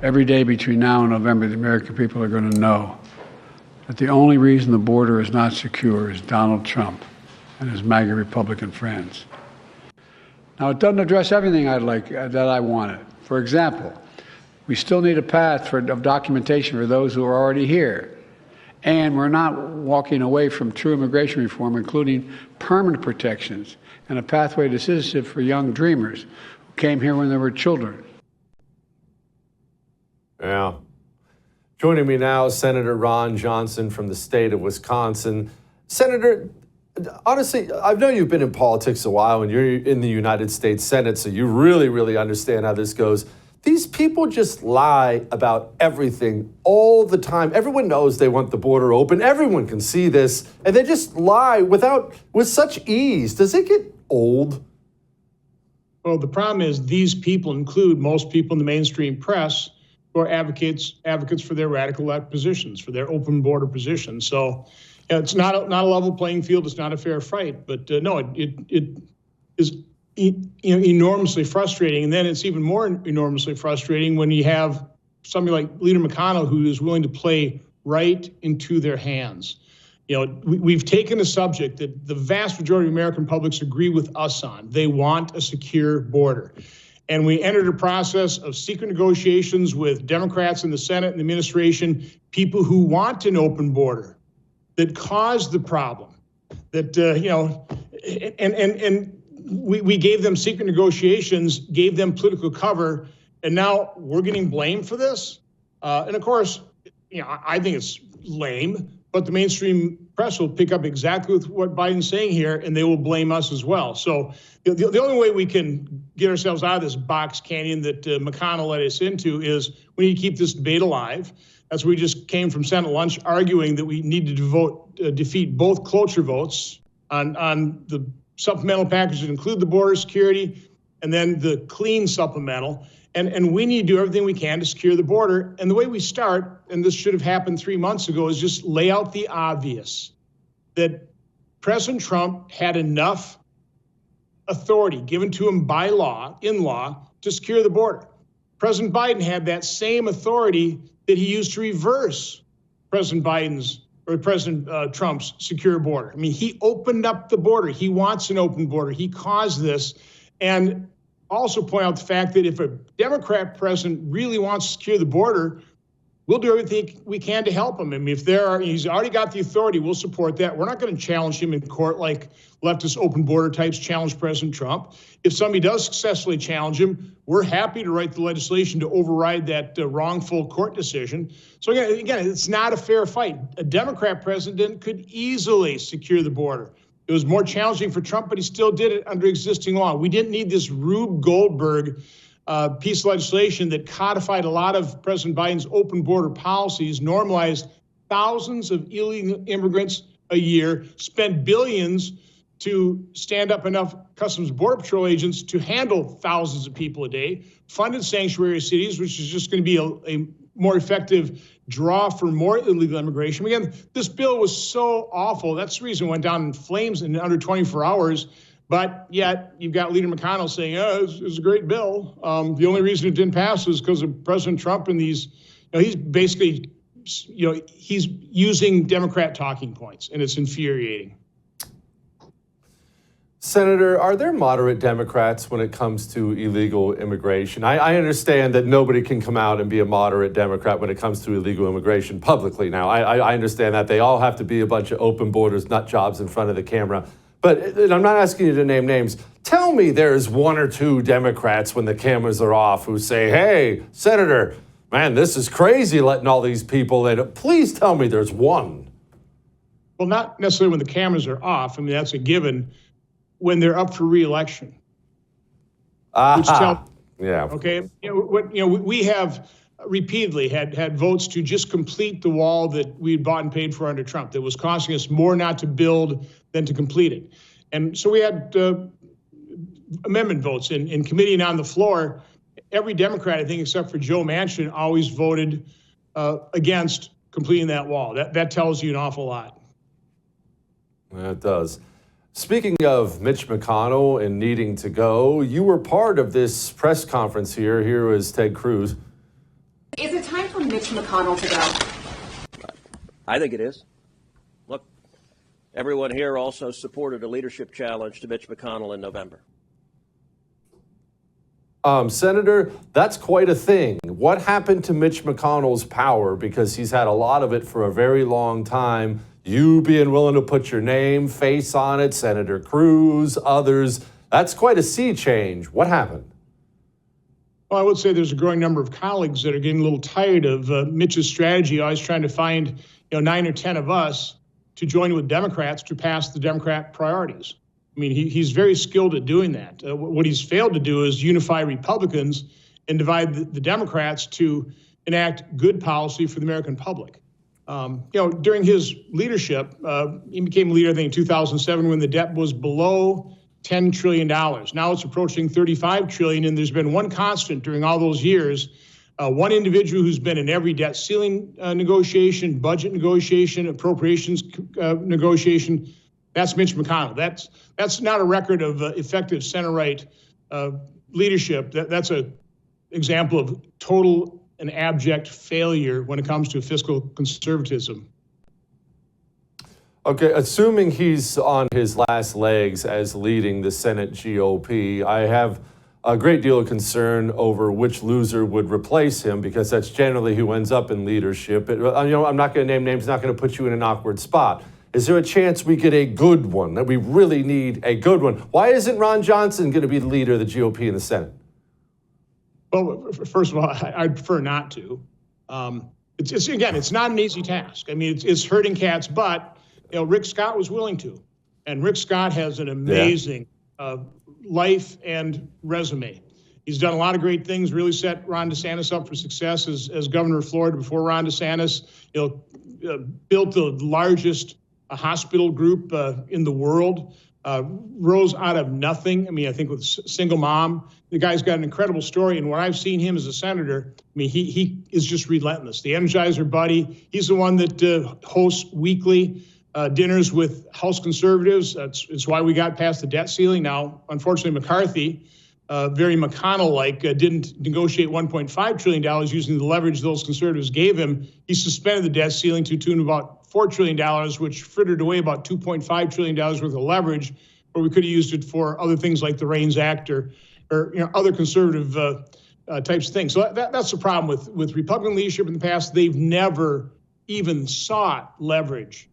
Every day between now and November, the American people are going to know that the only reason the border is not secure is Donald Trump and his MAGA Republican friends. Now, it doesn't address everything that I wanted. For example, we still need a path of documentation for those who are already here. And we're not walking away from true immigration reform, including permanent protections and a pathway to citizenship for young dreamers who came here when they were children. Yeah. Joining me now is Senator Ron Johnson from the state of Wisconsin. Senator, honestly, I know you've been in politics a while and you're in the United States Senate, so you really understand how this goes. These people just lie about everything all the time. Everyone knows they want the border open. Everyone can see this, and they just lie with such ease. Does it get old? Well, the problem is these people include most people in the mainstream press who are advocates for their radical left positions, for their open border positions. So it's not a level playing field. It's not a fair fight. But no, it is enormously frustrating. And then it's even more enormously frustrating when you have somebody like Leader McConnell who is willing to play right into their hands. We've taken a subject that the vast majority of American publics agree with us on. They want a secure border. And we entered a process of secret negotiations with Democrats in the Senate and the administration, people who want an open border that caused the problem. That, we gave them secret negotiations, gave them political cover, and now we're getting blamed for this. And of course, I think it's lame, but the mainstream press will pick up exactly with what Biden's saying here, and they will blame us as well. So the only way we can get ourselves out of this box canyon that McConnell led us into is we need to keep this debate alive. That's where we just came from Senate lunch arguing that we need to defeat both cloture votes on the supplemental package that include the border security and then the clean supplemental. And we need to do everything we can to secure the border. And the way we start, and this should have happened 3 months ago, is just lay out the obvious, that President Trump had enough authority given to him by law, in law, to secure the border. President Biden had that same authority that he used to reverse President Trump's secure border. I mean, he opened up the border. He wants an open border. He caused this. And also point out the fact that if a Democrat president really wants to secure the border, we'll do everything we can to help him. I mean, he's already got the authority, we'll support that. We're not going to challenge him in court like leftist open border types challenge President Trump. If somebody does successfully challenge him, we're happy to write the legislation to override that wrongful court decision. So again, it's not a fair fight. A Democrat president could easily secure the border. It was more challenging for Trump, but he still did it under existing law. We didn't need this Rube Goldberg piece of legislation that codified a lot of President Biden's open border policies, normalized thousands of illegal immigrants a year, spent billions to stand up enough Customs Border Patrol agents to handle thousands of people a day, funded sanctuary cities, which is just going to be a more effective draw for more illegal immigration. Again, this bill was so awful. That's the reason it went down in flames in under 24 hours. But yet you've got Leader McConnell saying, it was a great bill. The only reason it didn't pass is because of President Trump and these, he's basically, he's using Democrat talking points, and it's infuriating. Senator, are there moderate Democrats when it comes to illegal immigration? I understand that nobody can come out and be a moderate Democrat when it comes to illegal immigration publicly now. I understand that. They all have to be a bunch of open borders, nut jobs in front of the camera. But and I'm not asking you to name names. Tell me there's one or two Democrats when the cameras are off who say, hey, Senator, man, this is crazy letting all these people in. Please tell me there's one. Well, not necessarily when the cameras are off. I mean, that's a given. When they're up for re-election. Yeah. Okay. We have repeatedly had votes to just complete the wall that we had bought and paid for under Trump that was costing us more not to build than to complete it. And so we had amendment votes in committee and on the floor. Every Democrat, I think, except for Joe Manchin, always voted against completing that wall. That tells you an awful lot. It does. Speaking of Mitch McConnell and needing to go, you were part of this press conference here. Here was Ted Cruz. Mitch McConnell to go? I think it is. Look, everyone here also supported a leadership challenge to Mitch McConnell in November. Senator, that's quite a thing. What happened to Mitch McConnell's power? Because he's had a lot of it for a very long time. You being willing to put your name, face on it, Senator Cruz, others. That's quite a sea change. What happened? Well, I would say there's a growing number of colleagues that are getting a little tired of Mitch's strategy, always trying to find 9 or 10 of us to join with Democrats to pass the Democrat priorities. I mean, he's very skilled at doing that. What he's failed to do is unify Republicans and divide the Democrats to enact good policy for the American public. During his leadership, he became leader, I think, in 2007 when the debt was below $10 trillion. Now it's approaching $35 trillion, and there's been one constant during all those years. One individual who's been in every debt ceiling negotiation, budget negotiation, appropriations negotiation. That's Mitch McConnell. That's not a record of effective center-right leadership. That's an example of total and abject failure when it comes to fiscal conservatism. Okay, assuming he's on his last legs as leading the Senate GOP, I have a great deal of concern over which loser would replace him, because that's generally who ends up in leadership. I'm not going to name names, not going to put you in an awkward spot. Is there a chance we get a good one, that we really need a good one? Why isn't Ron Johnson going to be the leader of the GOP in the Senate? Well, first of all, I'd prefer not to. It's not an easy task. I mean, it's hurting cats' butt. Rick Scott was willing to. And Rick Scott has an amazing life and resume. He's done a lot of great things, really set Ron DeSantis up for success as governor of Florida before Ron DeSantis, built the largest hospital group in the world, rose out of nothing. I mean, I think with single mom, the guy's got an incredible story. And when I've seen him as a senator, I mean, he is just relentless. The Energizer buddy. He's the one that hosts weekly dinners with House conservatives. It's why we got past the debt ceiling. Now, unfortunately, McCarthy, very McConnell-like, didn't negotiate $1.5 trillion using the leverage those conservatives gave him. He suspended the debt ceiling to tune about $4 trillion, which frittered away about $2.5 trillion worth of leverage, where we could have used it for other things like the REINS Act or other conservative types of things. So that's the problem with Republican leadership in the past. They've never even sought leverage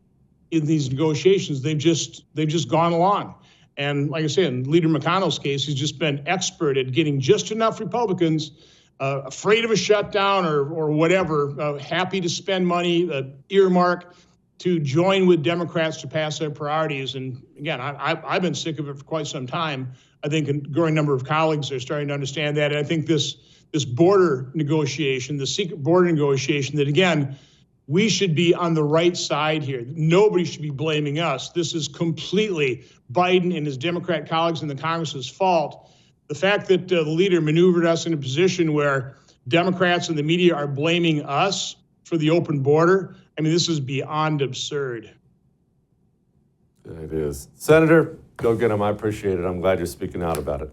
in these negotiations. They've just gone along. And like I said, in Leader McConnell's case, he's just been expert at getting just enough Republicans afraid of a shutdown or whatever, happy to spend money, earmark, to join with Democrats to pass their priorities. And again, I've been sick of it for quite some time. I think a growing number of colleagues are starting to understand that. And I think this border negotiation, the secret border negotiation, that again, we should be on the right side here. Nobody should be blaming us. This is completely Biden and his Democrat colleagues in the Congress's fault. The fact that the leader maneuvered us in a position where Democrats and the media are blaming us for the open border, I mean, this is beyond absurd. It is. Senator, go get him. I appreciate it. I'm glad you're speaking out about it.